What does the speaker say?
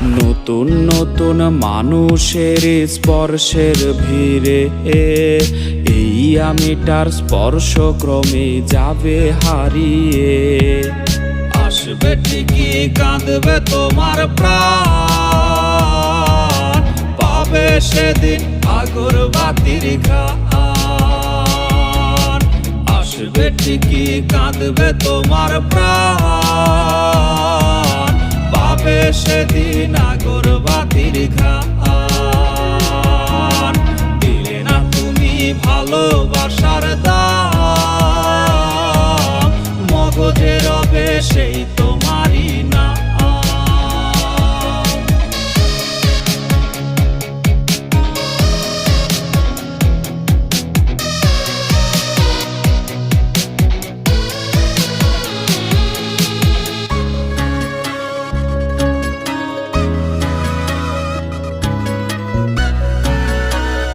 নতুন নতুন মানুষের স্পর্শের ভিড়ে এই আমিটার স্পর্শ ক্রমে যাবে হারিয়ে। আসবে ঠিকই কাঁদবে তোমার প্রাণ, পাবে সেদিন আগরবাতির ঘ্রাণ। আসবে ঠিকই কাঁদবে তোমার প্রাণ, পাবে সেদিন আগরবাতির ঘ্রাণ। দিলে না তুমি ভালোবাসার দাম, মগজে রবে সেই তোমার